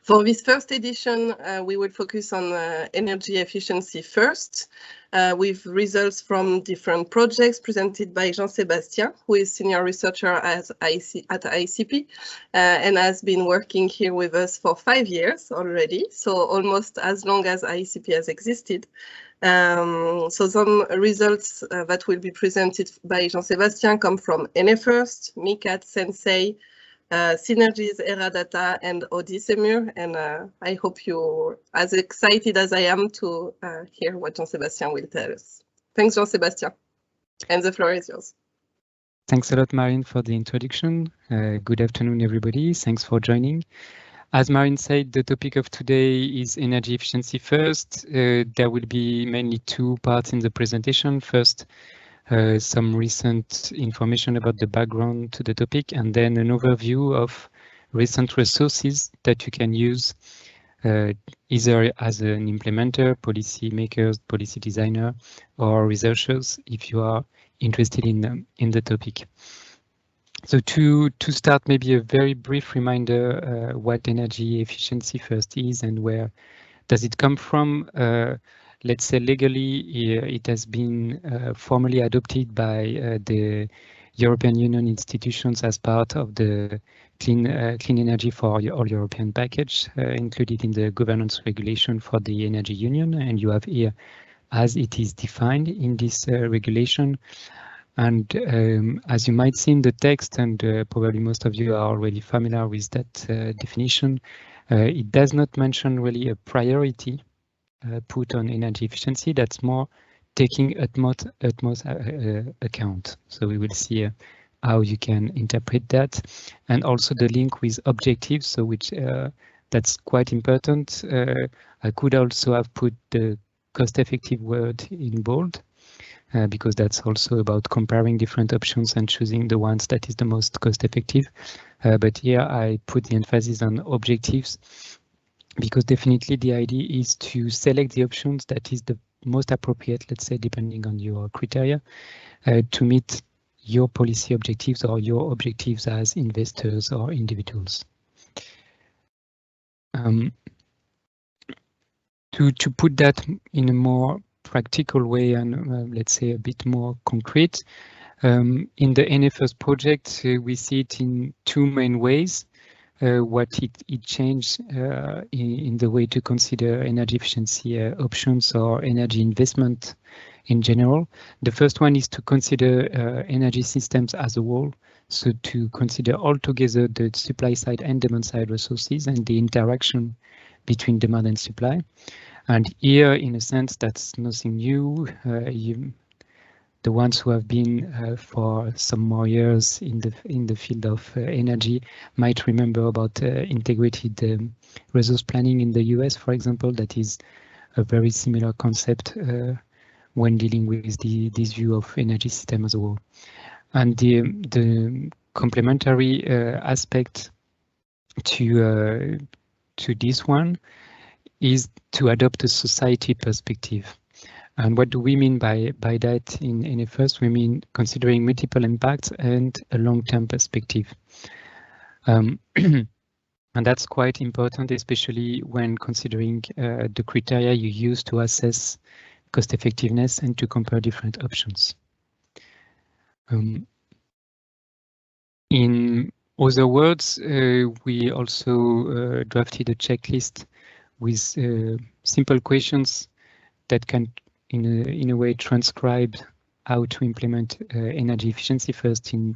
For this first edition, we will focus on energy efficiency first, with results from different projects presented by Jean-Sébastien, who is senior researcher at ICP and has been working here with us for 5 years already, so almost as long as ICP has existed. So some results that will be presented by Jean-Sébastien come from ENEFIRST, MICAT, Sensei, Synergies, Data, and Odyssemur, and I hope you're as excited as I am to hear what Jean-Sébastien will tell us. Thanks, Jean-Sébastien, and the floor is yours. Thanks a lot, Marine, for the introduction. Good afternoon, everybody. Thanks for joining. As Marine said, the topic of today is energy efficiency first. There will be mainly 2 parts in the presentation. First, some recent information about the background to the topic, and then an overview of recent resources that you can use either as an implementer, policy makers, policy designer, or researchers if you are interested in the topic. So to start, maybe a very brief reminder what energy efficiency first is and where does it come from. Let's say legally, it has been formally adopted by the European Union institutions as part of the Clean Energy for All European package, included in the governance regulation for the Energy Union. And you have here, as it is defined in this regulation. And as you might see in the text, and probably most of you are already familiar with that definition, it does not mention really a priority put on energy efficiency. That's more taking utmost account. So we will see how you can interpret that, and also the link with objectives. So which that's quite important. I could also have put the cost-effective word in bold because that's also about comparing different options and choosing the ones that is the most cost-effective. But here I put the emphasis on objectives, because definitely the idea is to select the options that is the most appropriate, let's say, depending on your criteria, to meet your policy objectives or your objectives as investors or individuals. To put that in a more practical way and let's say a bit more concrete, in the ENEFIRST project, we see it in 2 main ways. What it changed in the way to consider energy efficiency options or energy investment in general. The first one is to consider energy systems as a whole, so to consider altogether the supply side and demand side resources and the interaction between demand and supply. And here, in a sense, that's nothing new. The ones who have been for some more years in the field of energy might remember about integrated resource planning in the US, for example. That is a very similar concept when dealing with this view of energy system as a whole. And the complementary aspect to this one is to adopt a society perspective. And what do we mean by that in ENEFIRST? We mean considering multiple impacts and a long-term perspective. And that's quite important, especially when considering the criteria you use to assess cost effectiveness and to compare different options. In other words, we also drafted a checklist with simple questions that can in a way transcribe how to implement energy efficiency first in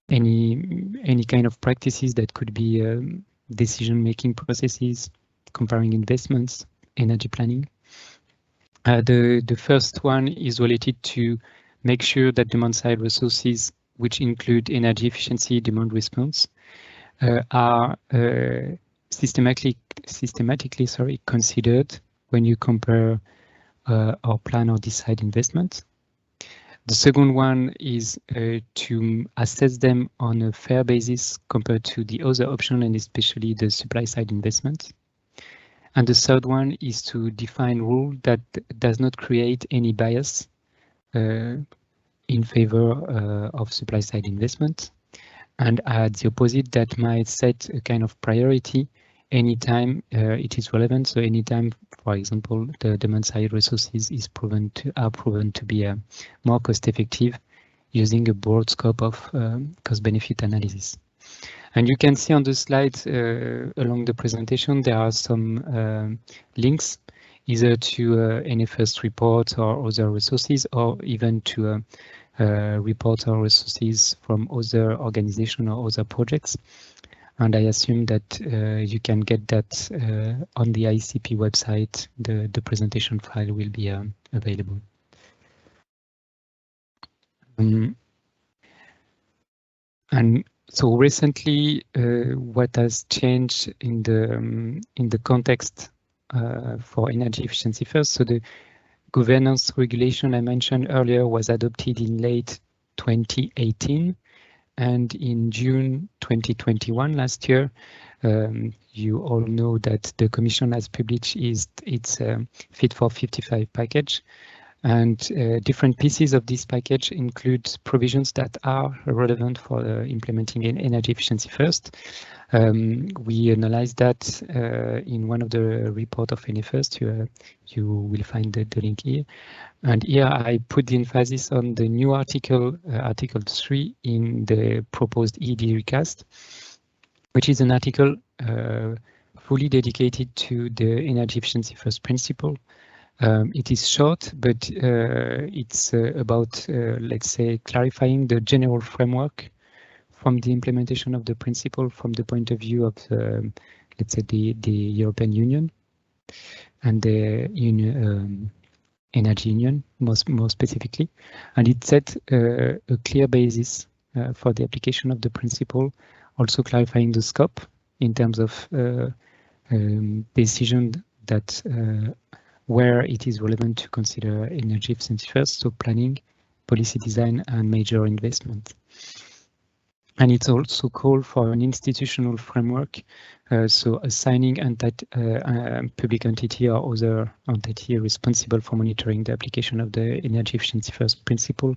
any kind of practices that could be decision-making processes, comparing investments, energy planning. The first one is related to make sure that demand-side resources, which include energy efficiency, demand response, are systematically considered when you compare or plan or decide investments. The second one is to assess them on a fair basis compared to the other option, and especially the supply side investment. And the third one is to define rule that does not create any bias in favor of supply side investment, and at the opposite, that might set a kind of priority anytime it is relevant. So anytime, for example, the demand-side resources are proven to be more cost-effective using a broad scope of cost-benefit analysis. And you can see on the slides along the presentation, there are some links either to ENEFIRST reports or other resources, or even to reports or resources from other organizations or other projects. And I assume that you can get that on the ICP website. The presentation file will be available. And so recently, what has changed in the context for energy efficiency first? So the governance regulation I mentioned earlier was adopted in late 2018, and in June 2021, last year, you all know that the Commission has published its Fit for 55 package. And different pieces of this package include provisions that are relevant for implementing energy efficiency first. We analyzed that in one of the report of ENEFIRST. You will find the link here. And here I put the emphasis on the new article, Article 3 in the proposed ED recast, which is an article fully dedicated to the energy efficiency first principle. It is short, but it's about, let's say, clarifying the general framework from the implementation of the principle from the point of view of, let's say, the European Union and the Energy Union, more specifically. And it set a clear basis for the application of the principle, also clarifying the scope in terms of decision that where it is relevant to consider energy efficiency first, so planning, policy design, and major investment. And it's also called for an institutional framework, so assigning public entity or other entity responsible for monitoring the application of the energy efficiency first principle.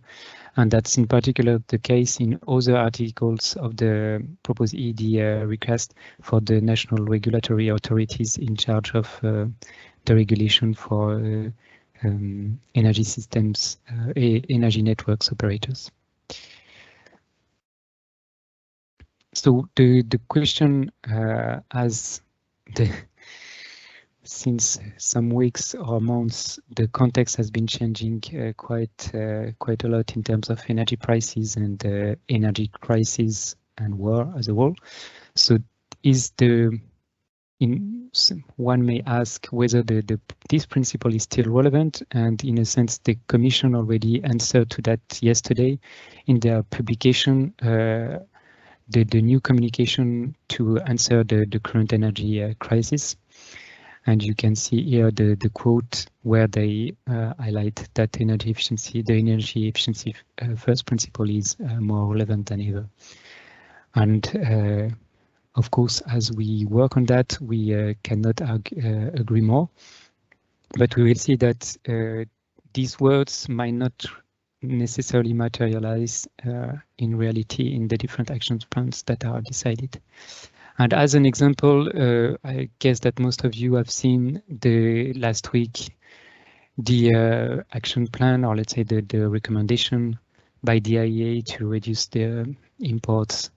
And that's in particular the case in other articles of the proposed ED request for the national regulatory authorities in charge of the regulation for energy systems, energy networks operators. So the question since some weeks or months, the context has been changing quite a lot in terms of energy prices and energy crisis and war as a whole. So one may ask whether this principle is still relevant, and in a sense the Commission already answered to that yesterday in their publication, the new communication to answer the current energy crisis. And you can see here the quote where they highlight that the energy efficiency first principle is more relevant than ever. And of course, as we work on that, we cannot agree more, but we will see that these words might not necessarily materialize in reality in the different action plans that are decided. And as an example, I guess that most of you have seen last week the action plan, or let's say the recommendation by the Diea to reduce the imports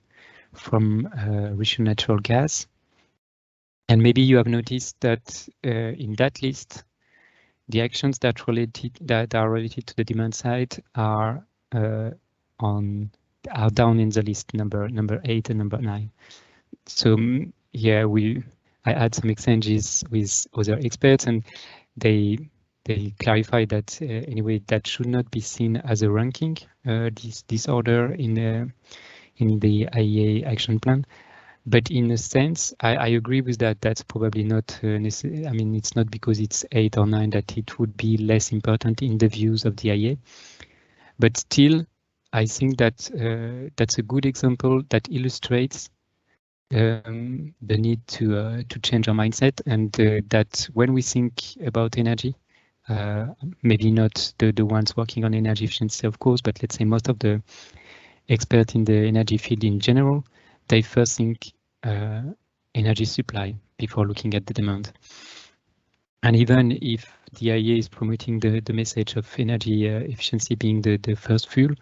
from Russian natural gas. And maybe you have noticed that in that list, the actions that are related to the demand side are down in the list, number 8 and number 9. So yeah, I had some exchanges with other experts, and they clarify that anyway that should not be seen as a ranking, this order in the IEA action plan. But in a sense, I agree with that. That's probably not necessary. I mean, it's not because it's 8 or 9 that it would be less important in the views of the IEA. But still, I think that that's a good example that illustrates the need to change our mindset, and that when we think about energy, maybe not the ones working on energy efficiency, of course, but let's say most of the experts in the energy field in general, they first think energy supply, before looking at the demand. And even if the Diea is promoting the message of energy efficiency being the first fuel,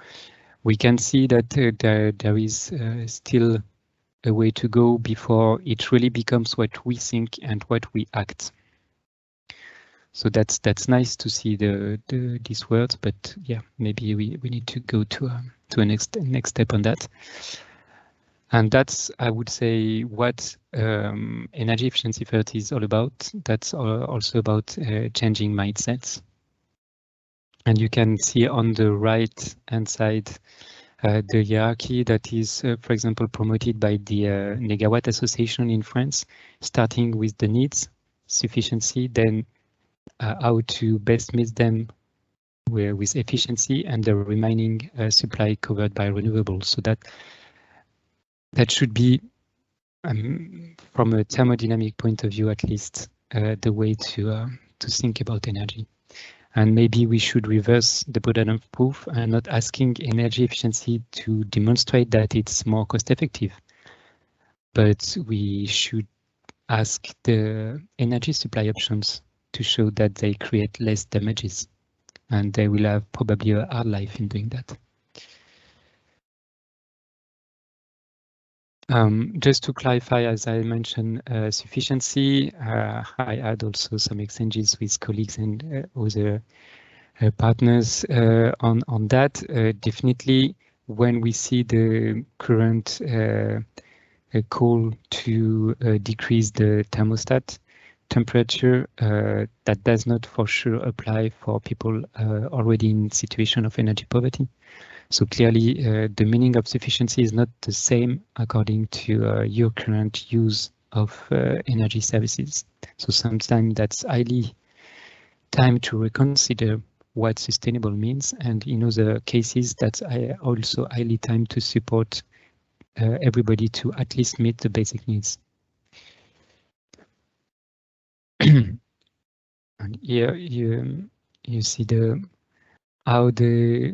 we can see that there is still a way to go before it really becomes what we think and what we act. So that's nice to see these words, but yeah, maybe we need to go to a next step on that. And that's, I would say, what energy efficiency first is all about. That's also about changing mindsets. And you can see on the right hand side the hierarchy that is, for example, promoted by the Negawatt Association in France, starting with the needs, sufficiency, then how to best meet them with efficiency, and the remaining supply covered by renewables. So that should be, from a thermodynamic point of view, at least, the way to think about energy. And maybe we should reverse the burden of proof and not asking energy efficiency to demonstrate that it's more cost effective, but we should ask the energy supply options to show that they create less damages, and they will have probably a hard life in doing that. Just to clarify, as I mentioned, sufficiency, I had also some exchanges with colleagues and other partners on that. Definitely, when we see the current call to decrease the thermostat temperature, that does not for sure apply for people already in situation of energy poverty. So clearly, the meaning of sufficiency is not the same according to your current use of energy services. So sometimes that's highly time to reconsider what sustainable means, and in other cases, that's also highly time to support everybody to at least meet the basic needs. And here you see how the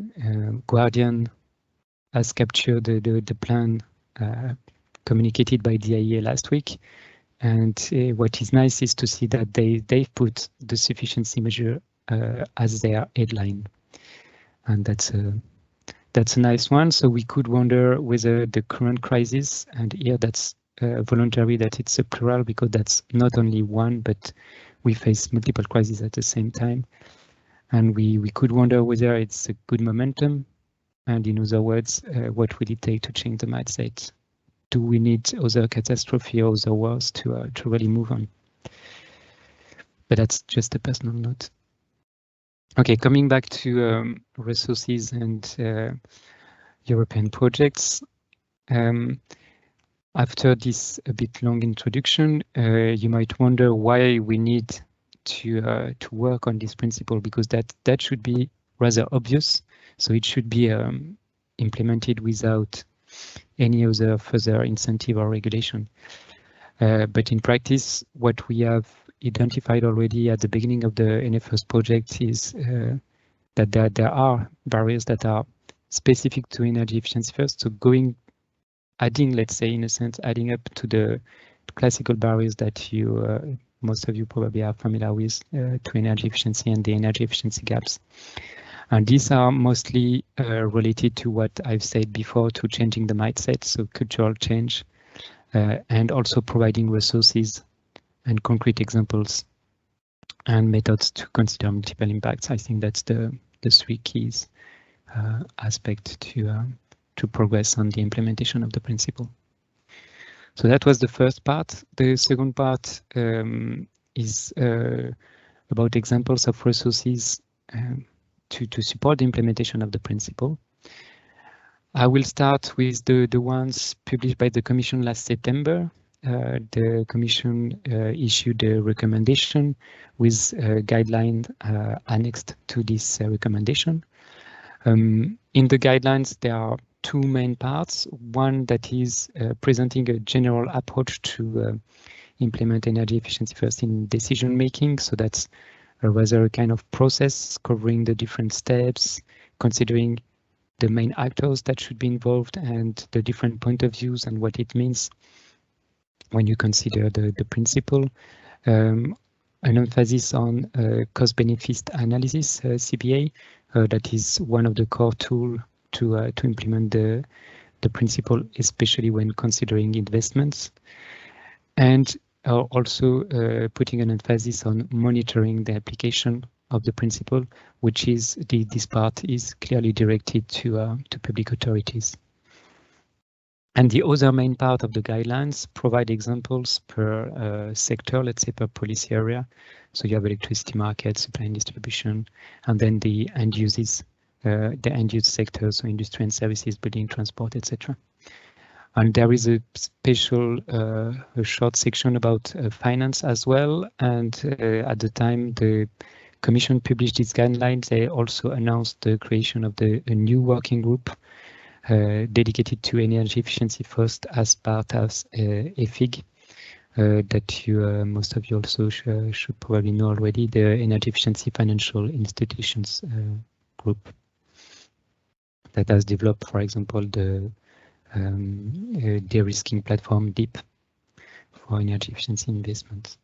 Guardian has captured the plan communicated by Diea last week. And what is nice is to see that they've put the sufficiency measure as their headline. And that's a nice one. So we could wonder whether the current crisis, and here that's voluntary that it's a plural, because that's not only one, but we face multiple crises at the same time. And we could wonder whether it's a good momentum. And in other words, what will it take to change the mindset? Do we need other catastrophe or other wars to really move on? But that's just a personal note. Okay, coming back to resources and European projects. After this a bit long introduction, you might wonder why we need to work on this principle, because that should be rather obvious. So it should be implemented without any other further incentive or regulation. But in practice, what we have identified already at the beginning of the ENEFIRST project is that there are barriers that are specific to energy efficiency first. So adding, let's say, in a sense, adding up to the classical barriers that most of you probably are familiar with to energy efficiency and the energy efficiency gaps. And these are mostly related to what I've said before, to changing the mindset, so cultural change, and also providing resources and concrete examples and methods to consider multiple impacts. I think that's the three keys aspect to progress on the implementation of the principle. So that was the first part. The second part is about examples of resources to support the implementation of the principle. I will start with the ones published by the Commission last September. The Commission issued a recommendation with a guideline annexed to this recommendation. In the guidelines, there are two main parts. One that is presenting a general approach to implement energy efficiency first in decision making. So that's rather a kind of process covering the different steps, considering the main actors that should be involved and the different point of views and what it means when you consider the principle. An emphasis on cost-benefit analysis, CBA, that is one of the core tools to implement the principle, especially when considering investments. And also putting an emphasis on monitoring the application of the principle, which is this part is clearly directed to public authorities. And the other main part of the guidelines provide examples per sector, let's say per policy area. So you have electricity market, supply and distribution, and then the end uses, the end use sectors, so industry and services, building, transport, etc. And there is a special a short section about finance as well. And at the time the Commission published its guidelines, they also announced the creation of a new working group dedicated to energy efficiency first as part of EFIG, that you most of you also should probably know already, the Energy Efficiency Financial Institutions group that has developed, for example, the de-risking platform DEEP for energy efficiency investments.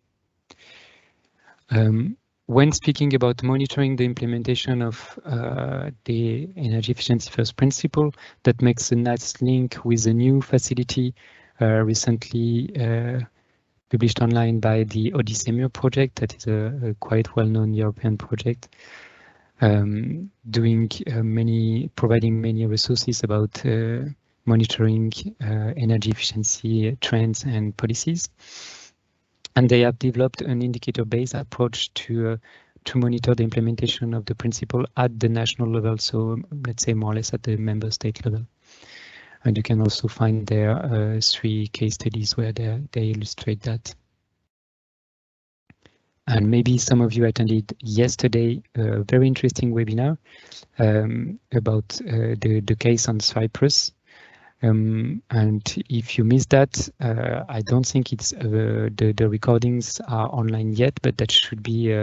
When speaking about monitoring the implementation of the energy efficiency first principle, that makes a nice link with a new facility recently published online by the Odyssey project, that is a quite well-known European project, providing many resources about monitoring energy efficiency trends and policies. And they have developed an indicator-based approach to monitor the implementation of the principle at the national level, so let's say more or less at the member state level. And you can also find there 3 case studies where they illustrate that. And maybe some of you attended yesterday a very interesting webinar about the case on Cyprus. And if you missed that, I don't think it's the recordings are online yet, but that should be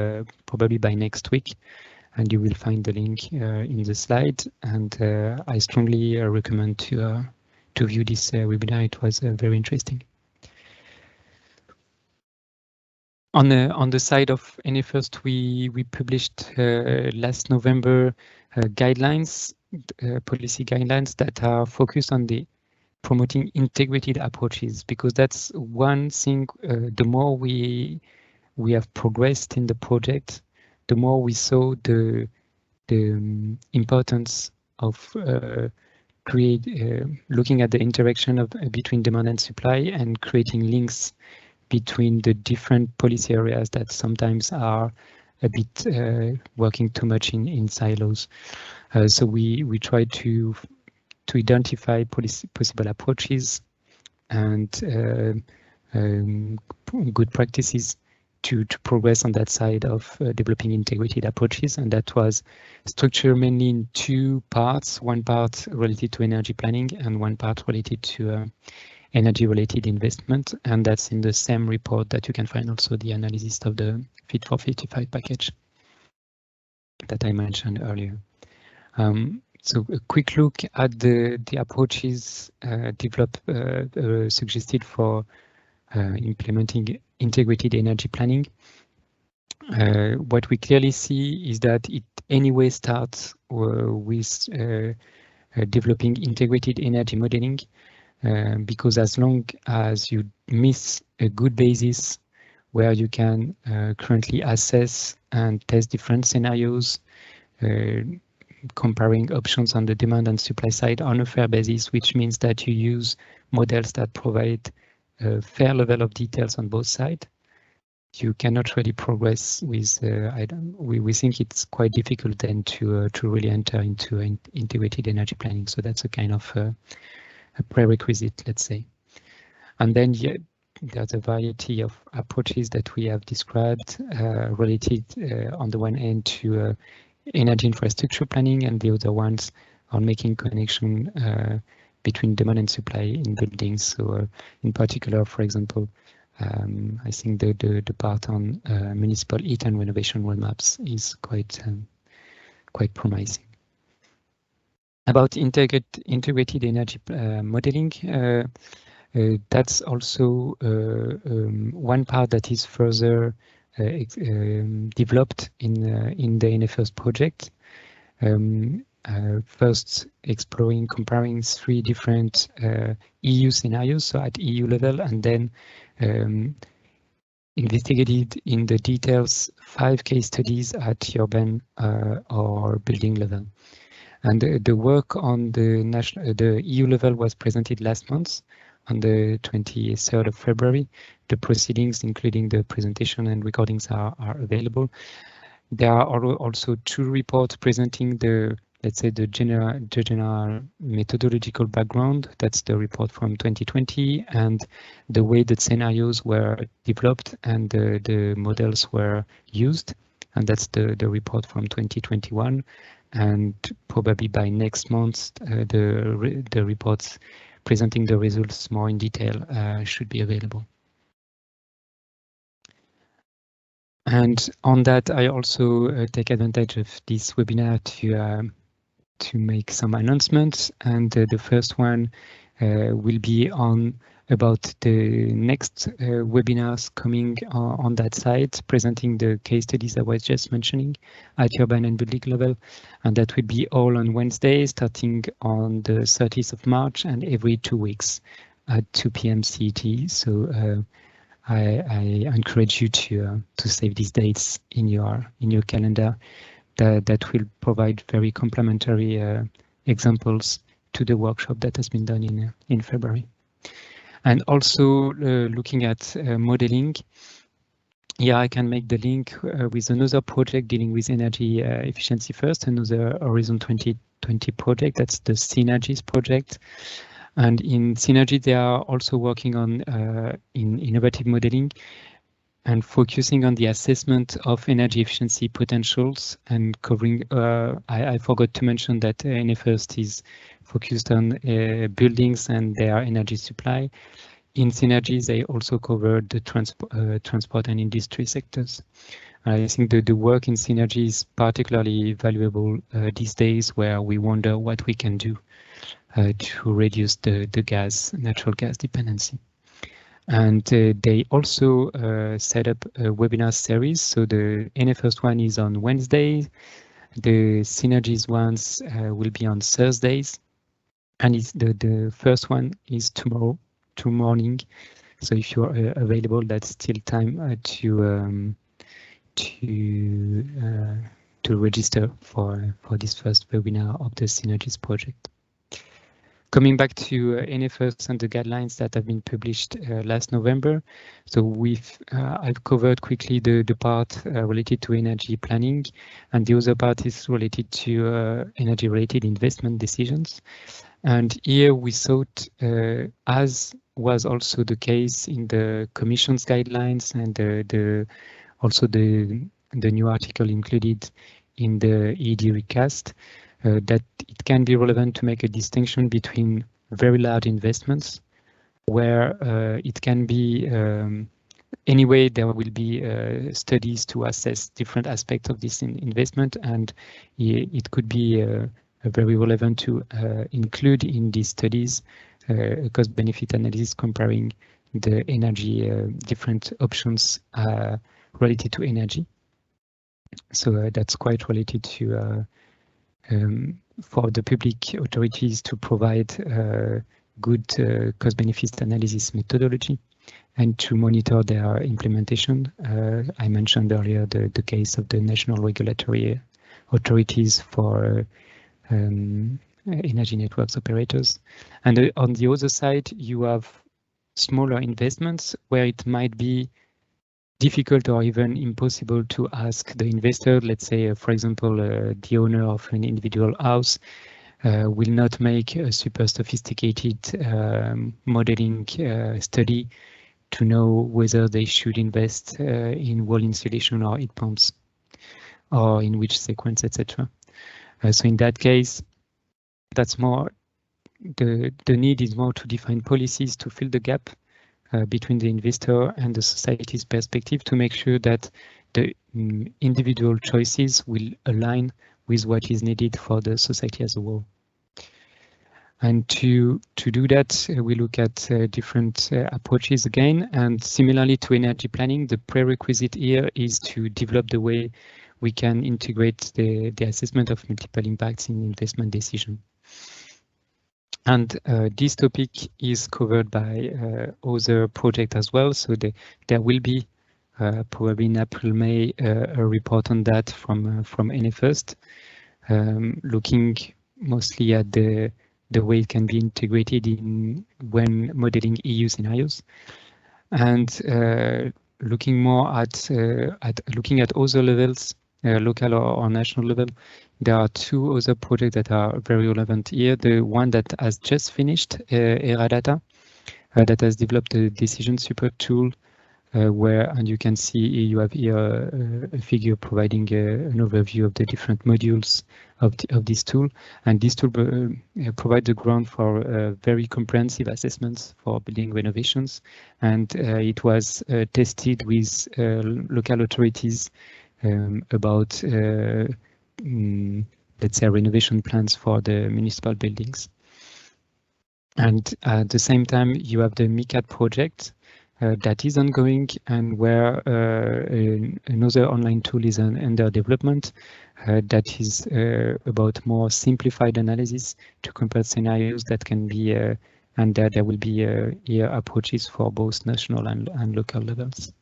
probably by next week. And you will find the link in the slide. And I strongly recommend to view this webinar. It was very interesting. On the side of ENEFIRST, we published last November guidelines, policy guidelines that are focused on the promoting integrated approaches, because that's one thing. The more we have progressed in the project, the more we saw the importance of looking at the interaction between demand and supply and creating links between the different policy areas that sometimes are a bit working too much in silos. So we try to identify possible approaches and good practices to progress on that side of developing integrated approaches. And that was structured mainly in 2 parts, one part related to energy planning and one part related to energy-related investment, and that's in the same report that you can find also the analysis of the Fit for 55 package that I mentioned earlier. So a quick look at the approaches developed suggested for implementing integrated energy planning. What we clearly see is that it anyway starts with developing integrated energy modeling. Because as long as you miss a good basis where you can currently assess and test different scenarios, comparing options on the demand and supply side on a fair basis, which means that you use models that provide a fair level of details on both sides, you cannot really progress with. We think it's quite difficult then to really enter into integrated energy planning. So that's a kind of a prerequisite, let's say. And then there's a variety of approaches that we have described related on the one hand to energy infrastructure planning, and the other ones on making connection between demand and supply in buildings. So in particular, for example, I think the part on municipal heat and renovation roadmaps is quite promising. About integrated energy modeling, That's also one part that is further developed in the ENEFIRST project. First, comparing 3 different EU scenarios, so at EU level, and then investigated in the details 5 case studies at urban or building level. And the work on the EU level was presented last month on the 23rd of February. The proceedings, including the presentation and recordings, are available. There are also 2 reports presenting the, let's say, the general methodological background. That's the report from 2020 and the way that scenarios were developed and the models were used. And that's the report from 2021. And probably by next month, the reports presenting the results more in detail should be available. And on that, I also take advantage of this webinar to make some announcements. And the first one will be about the next webinars coming on that site, presenting the case studies I was just mentioning at urban and building level. And that will be all on Wednesday, starting on the 30th of March and every 2 weeks at 2 p.m. CET. So I encourage you to save these dates in your calendar. That will provide very complementary examples to the workshop that has been done in February. And also looking at modeling, here I can make the link with another project dealing with energy efficiency first, another Horizon 2020 project, that's the Synergies Project. And in Synergy, they are also working on in innovative modeling and focusing on the assessment of energy efficiency potentials and covering, I forgot to mention that ENEFIRST is focused on buildings and their energy supply. In Synergies, they also covered the transport and industry sectors. I think the work in Synergy is particularly valuable these days, where we wonder what we can do to reduce the natural gas dependency. And they also set up a webinar series. So the ENEFIRST one is on Wednesday. The Synergies ones will be on Thursdays. And the first one is tomorrow morning. So if you're available, that's still time to register for this first webinar of the Synergies project. Coming back to ENEFIRST and the guidelines that have been published last November. So I've covered quickly the part related to energy planning, and the other part is related to energy-related investment decisions. And here we thought, as was also the case in the Commission's guidelines and also the new article included in the ED recast, that it can be relevant to make a distinction between very large investments, where it can be, anyway, there will be studies to assess different aspects of this investment, and it could be very relevant to include in these studies a cost-benefit analysis comparing the energy, different options related to energy. So that's quite related to for the public authorities to provide good cost-benefit analysis methodology and to monitor their implementation. I mentioned earlier the case of the national regulatory authorities for energy networks operators. And on the other side, you have smaller investments where it might be difficult or even impossible to ask the investor. Let's say, for example, the owner of an individual house will not make a super sophisticated modeling study to know whether they should invest in wall insulation or heat pumps, or in which sequence, etc. So in that case, that's more, the need is more to define policies to fill the gap between the investor and the society's perspective, to make sure that the individual choices will align with what is needed for the society as a whole. And to do that, we look at different approaches again. And similarly to energy planning, the prerequisite here is to develop the way we can integrate the assessment of multiple impacts in investment decision. And this topic is covered by other projects as well. So there will be probably in April, May, a report on that from ENEFIRST, looking mostly at the way it can be integrated in when modeling EU scenarios, and looking more at looking at other levels, local or national level. There are two other projects that are very relevant here. The one that has just finished, ERADATA, that has developed a decision support tool where, and you can see you have here a figure providing an overview of the different modules of this tool. And this tool provides the ground for very comprehensive assessments for building renovations. And it was tested with local authorities about, let's say, renovation plans for the municipal buildings. And at the same time, you have the MICAT project that is ongoing, and where another online tool is under development that is about more simplified analysis to compare scenarios that can be, and there will be here approaches for both national and local levels.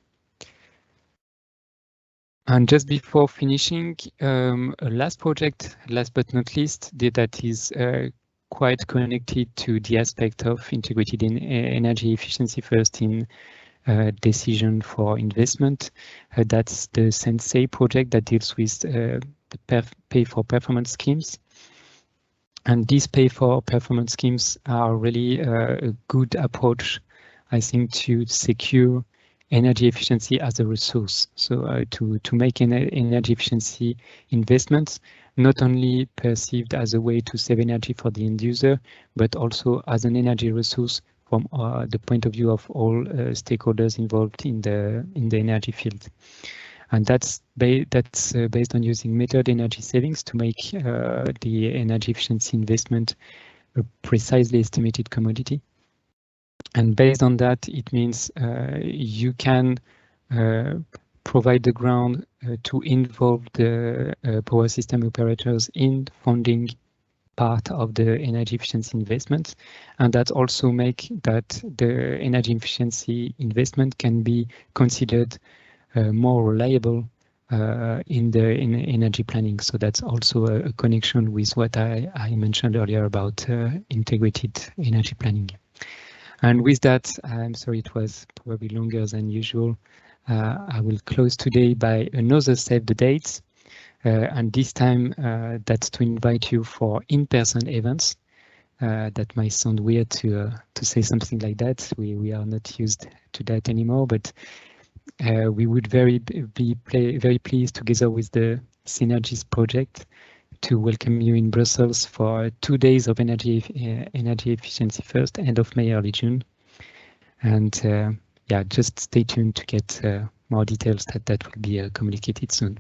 And just before finishing, a last project, last but not least, that is quite connected to the aspect of integrated in energy efficiency first in decision for investment. That's the Sensei project that deals with the pay for performance schemes. And these pay for performance schemes are really a good approach, I think, to secure energy efficiency as a resource. So to make an energy efficiency investments not only perceived as a way to save energy for the end user, but also as an energy resource from the point of view of all stakeholders involved in the energy field. And that's based on using method energy savings to make the energy efficiency investment a precisely estimated commodity. And based on that, it means you can provide the ground to involve the power system operators in funding part of the energy efficiency investment. And that also make that the energy efficiency investment can be considered more reliable in energy planning. So that's also a connection with what I mentioned earlier about integrated energy planning. And with that, I'm sorry it was probably longer than usual. I will close today by another save the dates. And this time that's to invite you for in-person events. That might sound weird to say something like that. We are not used to that anymore, but we would be very pleased, together with the Synergies Project, to welcome you in Brussels for 2 days of energy efficiency first, end of May, early June. And yeah, just stay tuned to get more details that will be communicated soon.